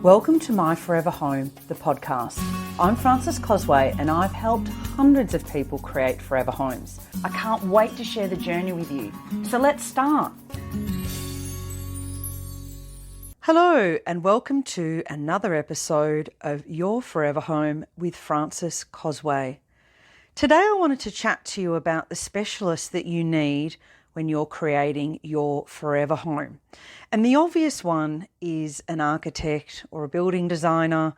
Welcome to My Forever Home, the podcast. I'm Frances Cosway and I've helped hundreds of people create forever homes. I can't wait to share the journey with you. So let's start. Hello and welcome to another episode of Your Forever Home with Frances Cosway. Today I wanted to chat to you about the specialists that you need when you're creating your forever home. And the obvious one is an architect or a building designer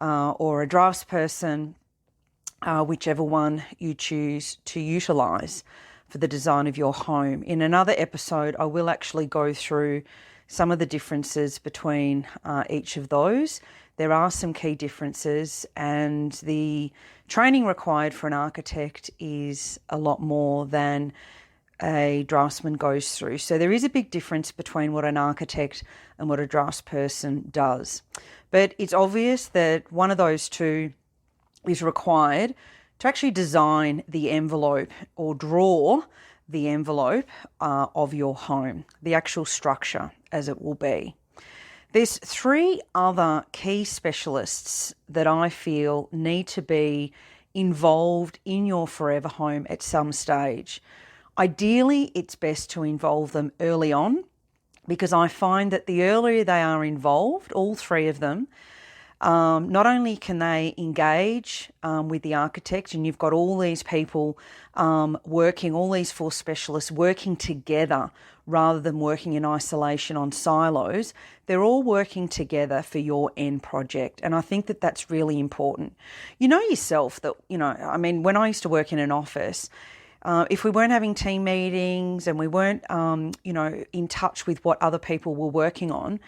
or a draftsperson, whichever one you choose to utilise for the design of your home. In another episode, I will actually go through some of the differences between each of those. There are some key differences, and the training required for an architect is a lot more than a draftsman goes through. So there is a big difference between what an architect and what a draftsperson does. But it's obvious that one of those two is required to actually design the envelope or draw the envelope of your home, the actual structure as it will be. There's three other key specialists that I feel need to be involved in your forever home at some stage. Ideally, it's best to involve them early on, because I find that the earlier they are involved, all three of them, not only can they engage with the architect, and you've got all these people working, all these four specialists working together rather than working in isolation on silos. They're all working together for your end project. And I think that that's really important. You know yourself that, when I used to work in an office, if we weren't having team meetings and we weren't, in touch with what other people were working on,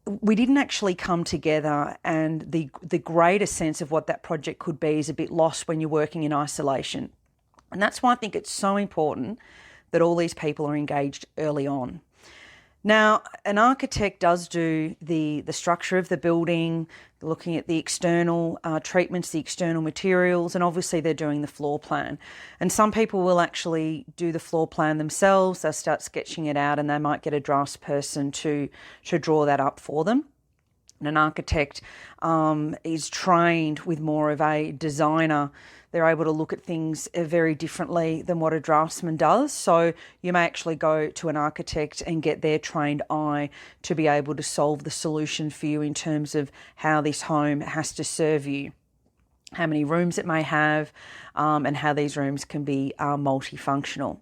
we didn't actually come together, and the greater sense of what that project could be is a bit lost when you're working in isolation. And that's why I think it's so important that all these people are engaged early on. Now, an architect does do the structure of the building, looking at the external treatments, the external materials, and obviously they're doing the floor plan. And some people will actually do the floor plan themselves. They'll start sketching it out and they might get a draftsperson to draw that up for them. And an architect is trained with more of a designer. They're able to look at things very differently than what a draftsman does. So you may actually go to an architect and get their trained eye to be able to solve the solution for you in terms of how this home has to serve you, how many rooms it may have, and how these rooms can be multifunctional.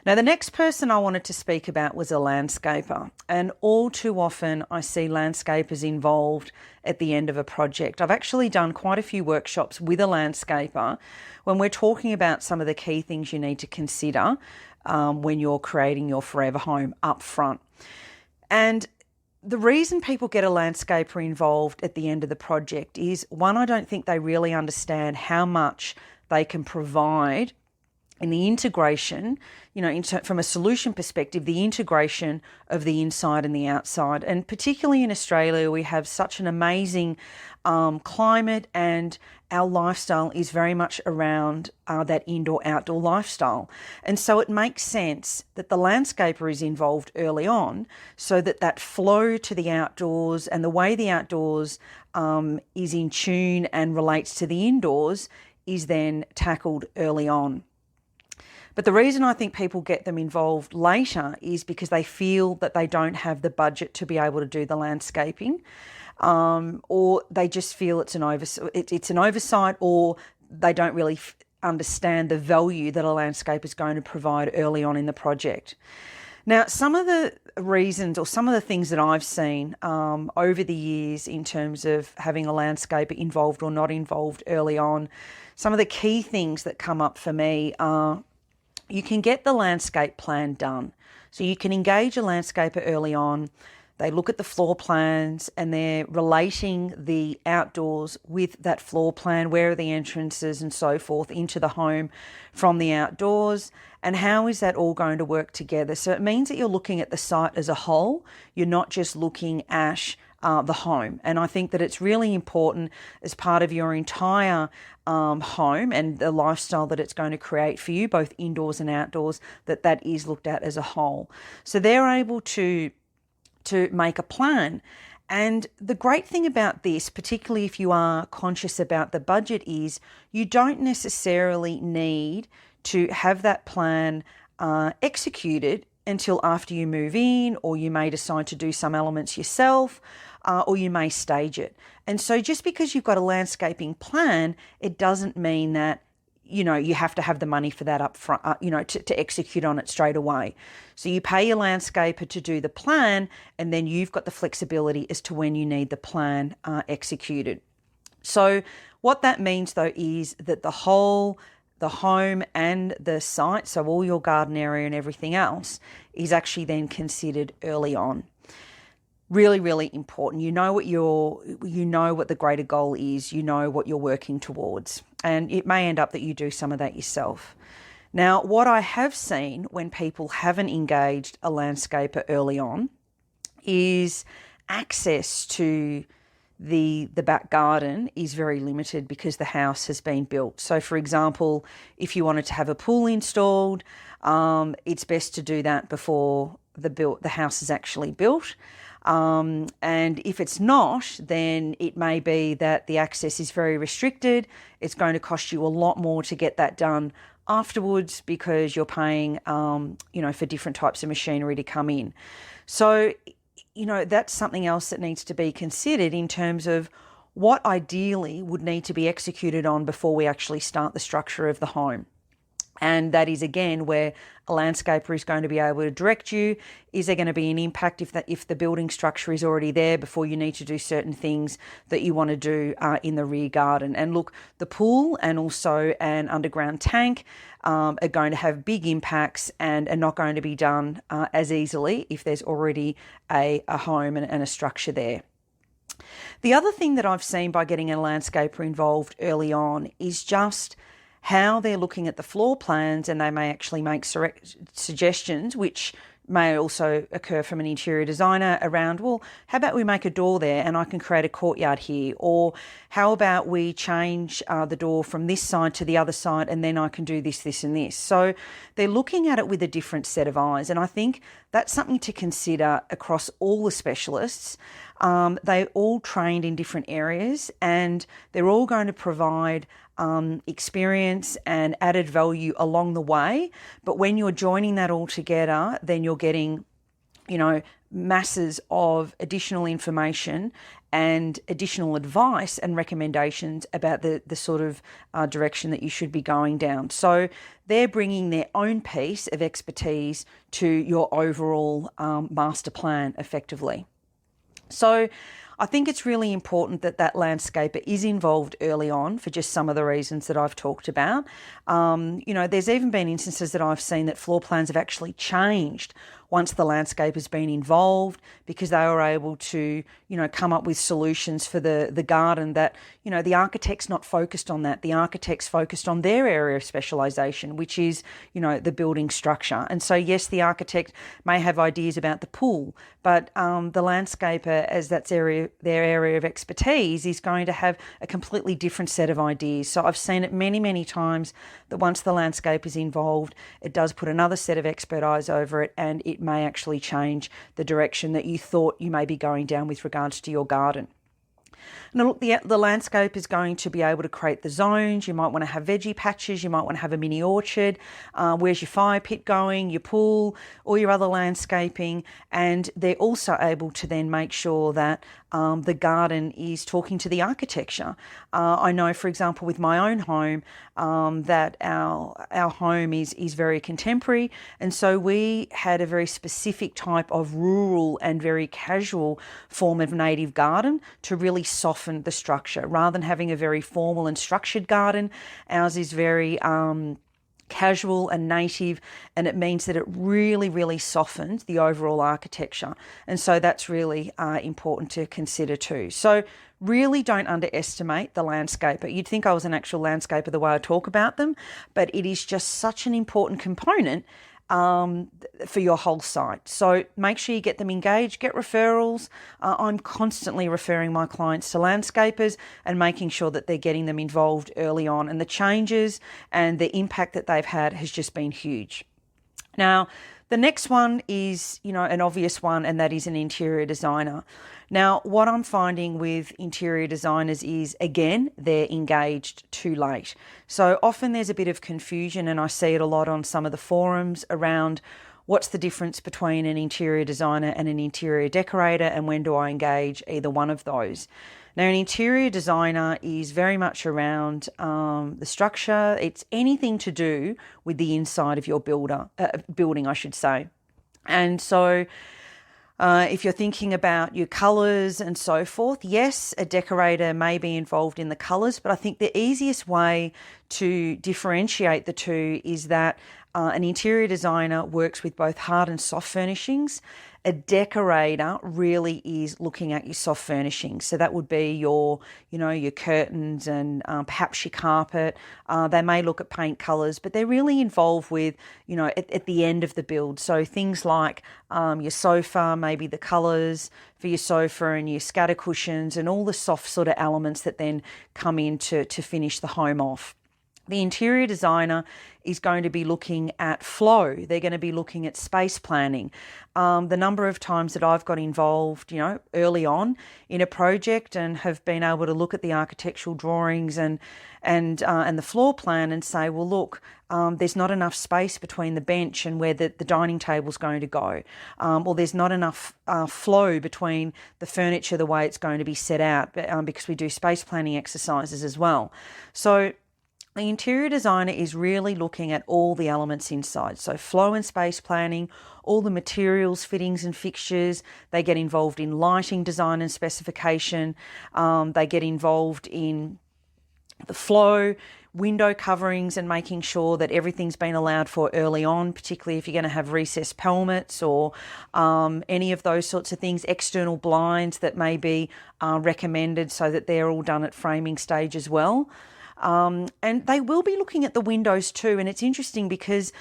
Now, the next person I wanted to speak about was a landscaper, and all too often I see landscapers involved at the end of a project. I've actually done quite a few workshops with a landscaper when we're talking about some of the key things you need to consider when you're creating your forever home up front. And the reason people get a landscaper involved at the end of the project is, one, I don't think they really understand how much they can provide in the integration, from a solution perspective, the integration of the inside and the outside. And particularly in Australia, we have such an amazing climate, and our lifestyle is very much around that indoor-outdoor lifestyle. And so it makes sense that the landscaper is involved early on, so that flow to the outdoors and the way the outdoors is in tune and relates to the indoors is then tackled early on. But the reason I think people get them involved later is because they feel that they don't have the budget to be able to do the landscaping, or they just feel it's an oversight, or they don't really understand the value that a landscaper is going to provide early on in the project. Now, some of the reasons or some of the things that I've seen over the years in terms of having a landscaper involved or not involved early on, some of the key things that come up for me are, you can get the landscape plan done. So you can engage a landscaper early on. They look at the floor plans and they're relating the outdoors with that floor plan. Where are the entrances and so forth into the home from the outdoors? And how is that all going to work together? So it means that you're looking at the site as a whole. You're not just looking at the home. And I think that it's really important as part of your entire home and the lifestyle that it's going to create for you, both indoors and outdoors, that is looked at as a whole. So they're able to make a plan And the great thing about this, particularly if you are conscious about the budget, is you don't necessarily need to have that plan executed until after you move in, or you may decide to do some elements yourself, or you may stage it. And so just because you've got a landscaping plan, it doesn't mean that you have to have the money for that up front, to execute on it straight away. So you pay your landscaper to do the plan, and then you've got the flexibility as to when you need the plan executed. So what that means, though, is that the home and the site, so all your garden area and everything else, is actually then considered early on. Really, really important. You know what the greater goal is, you know what you're working towards. And it may end up that you do some of that yourself. Now, what I have seen when people haven't engaged a landscaper early on is access to the back garden is very limited because the house has been built. So, for example, if you wanted to have a pool installed, it's best to do that before the house is actually built. And if it's not, then it may be that the access is very restricted. It's going to cost you a lot more to get that done afterwards because you're paying, for different types of machinery to come in. So, that's something else that needs to be considered in terms of what ideally would need to be executed on before we actually start the structure of the home. And that is, again, where a landscaper is going to be able to direct you. Is there going to be an impact if the building structure is already there before you need to do certain things that you want to do in the rear garden? And look, the pool and also an underground tank are going to have big impacts and are not going to be done as easily if there's already a home and a structure there. The other thing that I've seen by getting a landscaper involved early on is just how they're looking at the floor plans, and they may actually make suggestions, which may also occur from an interior designer around, well, how about we make a door there and I can create a courtyard here? Or how about we change the door from this side to the other side and then I can do this, this and this. So they're looking at it with a different set of eyes. And I think that's something to consider across all the specialists. They're all trained in different areas and they're all going to provide experience and added value along the way. But when you're joining that all together, then you're getting, masses of additional information and additional advice and recommendations about the sort of direction that you should be going down. So they're bringing their own piece of expertise to your overall master plan effectively. So I think it's really important that landscaper is involved early on for just some of the reasons that I've talked about. There's even been instances that I've seen that floor plans have actually changed once the landscaper's been involved because they were able to, come up with solutions for the garden that, the architect's not focused on that. The architect's focused on their area of specialisation, which is, the building structure. And so, yes, the architect may have ideas about the pool, but the landscaper, as that's their area of expertise, is going to have a completely different set of ideas. So I've seen it many, many times that once the landscape is involved, it does put another set of expert eyes over it and it may actually change the direction that you thought you may be going down with regards to your garden. Now, look, the landscape is going to be able to create the zones. You might want to have veggie patches. You might want to have a mini orchard. Where's your fire pit going, your pool, all your other landscaping. And they're also able to then make sure that the garden is talking to the architecture. I know, for example, with my own home, that our home is very contemporary. And so we had a very specific type of rural and very casual form of native garden to really soften the structure. Rather than having a very formal and structured garden, ours is very casual and native, and it means that it really, really softens the overall architecture. And so that's really important to consider too. So really don't underestimate the landscaper. You'd think I was an actual landscaper the way I talk about them, but it is just such an important component for your whole site. So make sure you get them engaged, get referrals. I'm constantly referring my clients to landscapers and making sure that they're getting them involved early on. And the changes and the impact that they've had has just been huge. Now, The next one is, an obvious one, and that is an interior designer. Now, what I'm finding with interior designers is, again, they're engaged too late. So often there's a bit of confusion, and I see it a lot on some of the forums around what's the difference between an interior designer and an interior decorator, and when do I engage either one of those? Now, an interior designer is very much around the structure. It's anything to do with the inside of your building, I should say. And so if you're thinking about your colours and so forth, yes, a decorator may be involved in the colours, but I think the easiest way to differentiate the two is that an interior designer works with both hard and soft furnishings. A decorator really is looking at your soft furnishings. So that would be your curtains and perhaps your carpet. They may look at paint colours, but they're really involved with, at the end of the build. So things like your sofa, maybe the colours for your sofa and your scatter cushions and all the soft sort of elements that then come in to finish the home off. The interior designer is going to be looking at flow. They're going to be looking at space planning. The number of times that I've got involved, early on in a project and have been able to look at the architectural drawings and the floor plan and say, well, look, there's not enough space between the bench and where the dining table's going to go, or there's not enough flow between the furniture, the way it's going to be set out, because we do space planning exercises as well. So the interior designer is really looking at all the elements inside. So flow and space planning, all the materials, fittings and fixtures. They get involved in lighting design and specification. They get involved in the flow, window coverings and making sure that everything's been allowed for early on, particularly if you're going to have recessed pelmets or any of those sorts of things, external blinds that may be recommended so that they're all done at framing stage as well. And they will be looking at the windows too. And it's interesting because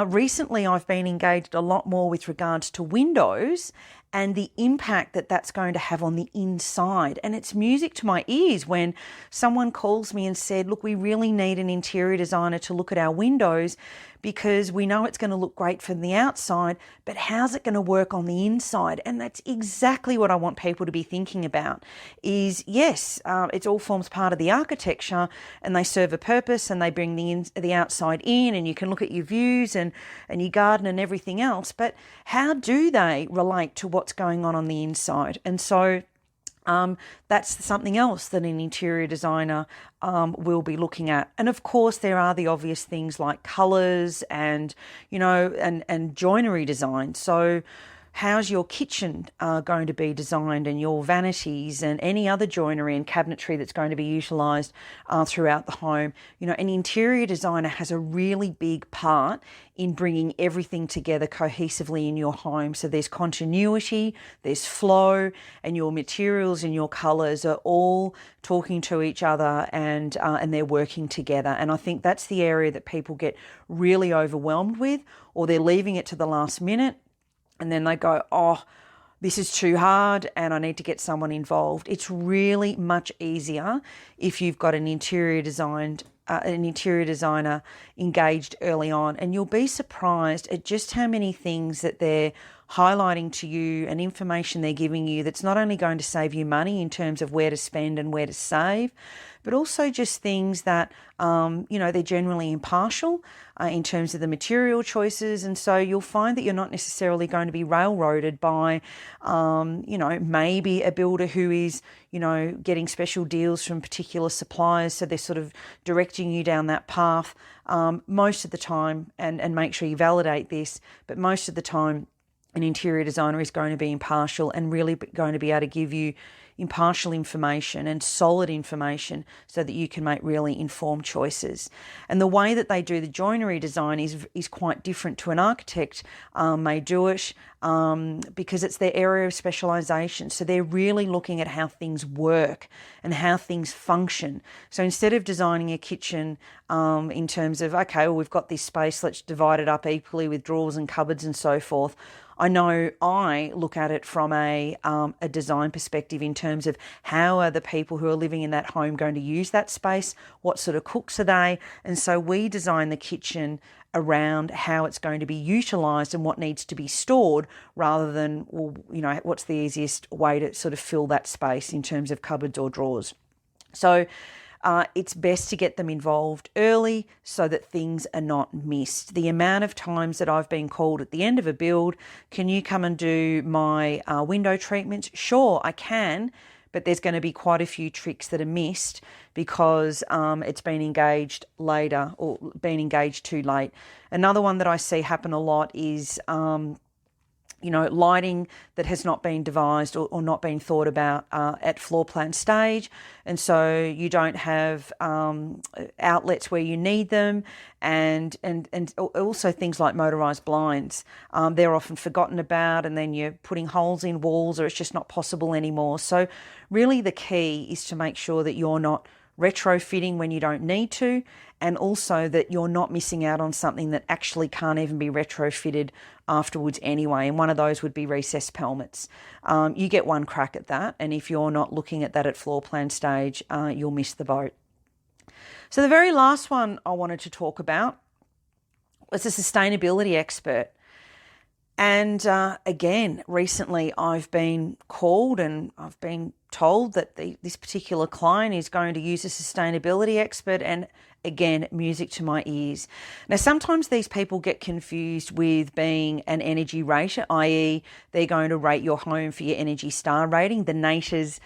recently I've been engaged a lot more with regards to windows and the impact that that's going to have on the inside. And it's music to my ears when someone calls me and said, look, we really need an interior designer to look at our windows because we know it's going to look great from the outside, but how's it going to work on the inside? And that's exactly what I want people to be thinking about is, yes, it all forms part of the architecture and they serve a purpose and they bring the outside in and you can look at your views and your garden and everything else, but how do they relate to what's going on the inside? And so that's something else that an interior designer will be looking at. And of course, there are the obvious things like colours and, and joinery design. So how's your kitchen going to be designed and your vanities and any other joinery and cabinetry that's going to be utilised throughout the home? An interior designer has a really big part in bringing everything together cohesively in your home. So there's continuity, there's flow, and your materials and your colours are all talking to each other and they're working together. And I think that's the area that people get really overwhelmed with, or they're leaving it to the last minute. And then they go, oh, this is too hard and I need to get someone involved. It's really much easier if you've got an interior designer engaged early on. And you'll be surprised at just how many things that they're highlighting to you and information they're giving you that's not only going to save you money in terms of where to spend and where to save, but also just things that, they're generally impartial in terms of the material choices. And so you'll find that you're not necessarily going to be railroaded by, maybe a builder who is, getting special deals from particular suppliers. So they're sort of directing you down that path most of the time, and make sure you validate this, but most of the time, an interior designer is going to be impartial and really going to be able to give you impartial information and solid information so that you can make really informed choices. And the way that they do the joinery design is quite different to an architect may do it because it's their area of specialisation. So they're really looking at how things work and how things function. So instead of designing a kitchen in terms of, okay, well, we've got this space, let's divide it up equally with drawers and cupboards and so forth, I know I look at it from a design perspective in terms of how are the people who are living in that home going to use that space, what sort of cooks are they, and so we design the kitchen around how it's going to be utilised and what needs to be stored, rather than, well, what's the easiest way to sort of fill that space in terms of cupboards or drawers. So it's best to get them involved early so that things are not missed. The amount of times that I've been called at the end of a build, can you come and do my window treatments? Sure, I can, but there's going to be quite a few tricks that are missed because it's been engaged later or been engaged too late. Another one that I see happen a lot is lighting that has not been devised or not been thought about at floor plan stage. And so you don't have outlets where you need them, and also things like motorised blinds. They're often forgotten about, and then you're putting holes in walls or it's just not possible anymore. So really the key is to make sure that you're not retrofitting when you don't need to, and also that you're not missing out on something that actually can't even be retrofitted afterwards anyway. And one of those would be recessed pelmets. You get one crack at that, and if you're not looking at that at floor plan stage, you'll miss the boat. So the very last one I wanted to talk about was a sustainability expert. And again, recently I've been called and I've been told that this particular client is going to use a sustainability expert, and again, music to my ears. Now, sometimes these people get confused with being an energy rater, i.e. they're going to rate your home for your Energy Star rating, the NATERS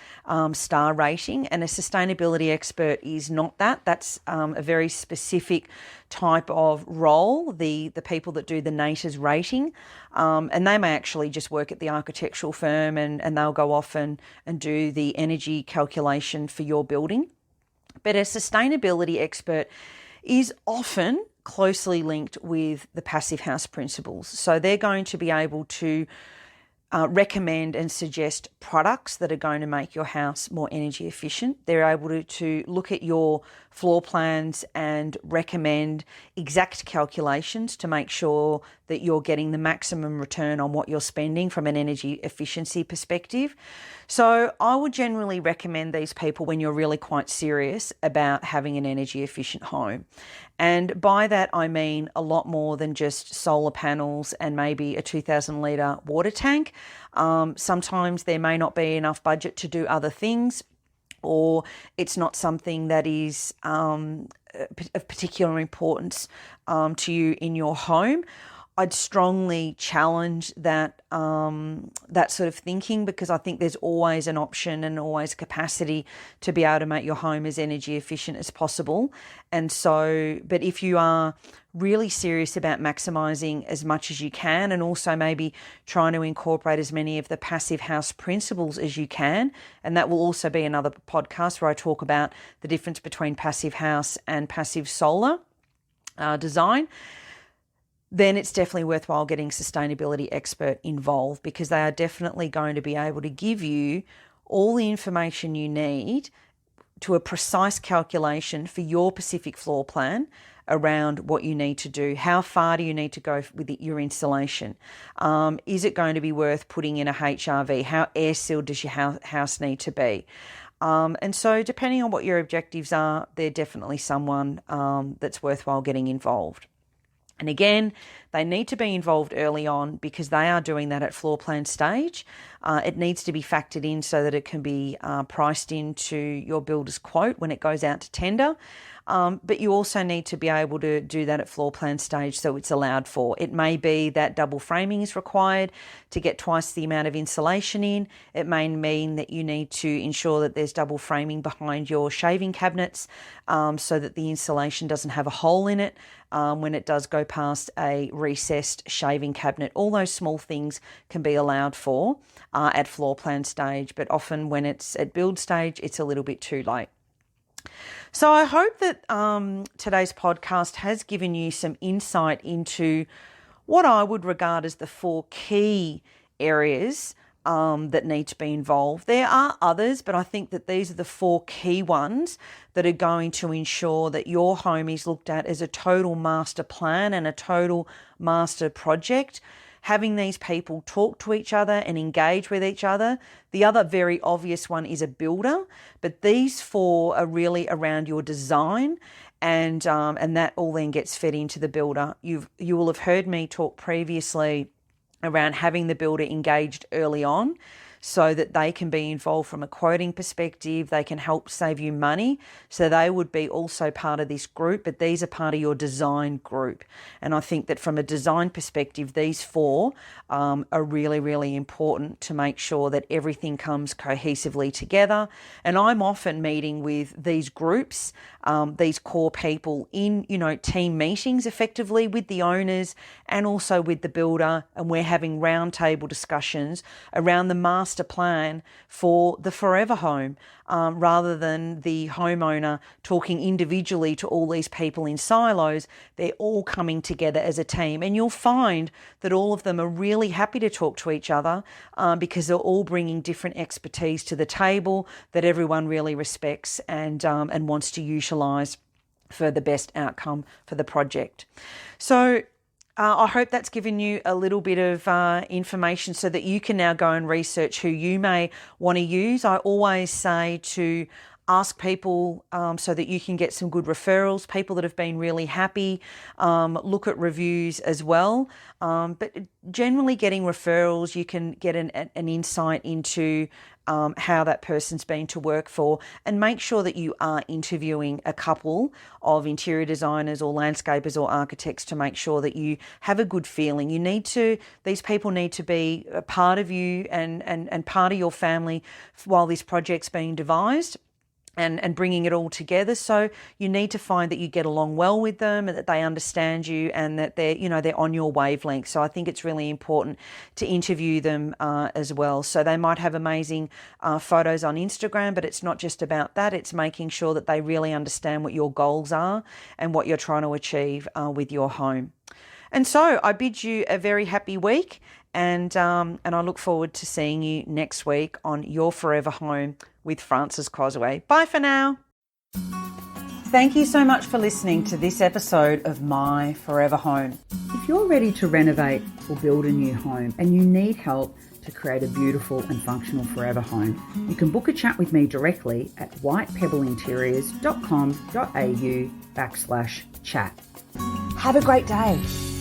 star rating, and a sustainability expert is not that. That's a very specific type of role, the people that do the NATERS rating, and they may actually just work at the architectural firm and they'll go off and do the energy calculation for your building. But a sustainability expert is often closely linked with the passive house principles. So they're going to be able to recommend and suggest products that are going to make your house more energy efficient. They're able to look at your floor plans and recommend exact calculations to make sure that you're getting the maximum return on what you're spending from an energy efficiency perspective. So I would generally recommend these people when you're really quite serious about having an energy efficient home. And by that, I mean a lot more than just solar panels and maybe a 2,000 litre water tank. Sometimes there may not be enough budget to do other things, or it's not something that is of particular importance to you in your home. I'd strongly challenge that sort of thinking, because I think there's always an option and always capacity to be able to make your home as energy efficient as possible. And so, but if you are really serious about maximising as much as you can, and also maybe trying to incorporate as many of the passive house principles as you can, and that will also be another podcast where I talk about the difference between passive house and passive solar design, then it's definitely worthwhile getting sustainability expert involved, because they are definitely going to be able to give you all the information you need to a precise calculation for your specific floor plan around what you need to do. How far do you need to go with your insulation? Is it going to be worth putting in a HRV? How air sealed does your house need to be? And so depending on what your objectives are, they're definitely someone that's worthwhile getting involved. And again, they need to be involved early on, because they are doing that at floor plan stage. It needs to be factored in so that it can be priced into your builder's quote when it goes out to tender. But you also need to be able to do that at floor plan stage so it's allowed for. It may be that double framing is required to get twice the amount of insulation in. It may mean that you need to ensure that there's double framing behind your shaving cabinets so that the insulation doesn't have a hole in it when it does go past a recessed shaving cabinet. All those small things can be allowed for at floor plan stage, but often when it's at build stage, it's a little bit too late. So I hope that today's podcast has given you some insight into what I would regard as the 4 key areas that need to be involved. There are others, but I think that these are the 4 key ones that are going to ensure that your home is looked at as a total master plan and a total master project. having these people talk to each other and engage with each other. The other very obvious one is a builder, but these four are really around your design, and that all then gets fed into the builder. You will have heard me talk previously around having the builder engaged early on, so that they can be involved from a quoting perspective. They can help save you money. So they would be also part of this group, but these are part of your design group. And I think that from a design perspective, these four are really, really important to make sure that everything comes cohesively together. And I'm often meeting with these groups, these core people in, team meetings effectively with the owners and also with the builder. And we're having roundtable discussions around the master plan for the forever home, rather than the homeowner talking individually to all these people in silos. They're all coming together as a team, and you'll find that all of them are really happy to talk to each other, because they're all bringing different expertise to the table that everyone really respects and wants to utilise for the best outcome for the project. So I hope that's given you a little bit of information so that you can now go and research who you may want to use. I always say to ask people so that you can get some good referrals, people that have been really happy. Look at reviews as well. But generally getting referrals, you can get an insight into how that person's been to work for, and make sure that you are interviewing a couple of interior designers or landscapers or architects to make sure that you have a good feeling. These people need to be a part of you and part of your family while this project's being devised. And bringing it all together. So you need to find that you get along well with them and that they understand you and that they're on your wavelength. So I think it's really important to interview them as well. So they might have amazing photos on Instagram, but it's not just about that. It's making sure that they really understand what your goals are and what you're trying to achieve with your home. And so I bid you a very happy week, and I look forward to seeing you next week on Your Forever Home with Frances Cosway. Bye for now. Thank you so much for listening to this episode of My Forever Home. If you're ready to renovate or build a new home and you need help to create a beautiful and functional forever home, you can book a chat with me directly at whitepebbleinteriors.com.au/chat. Have a great day.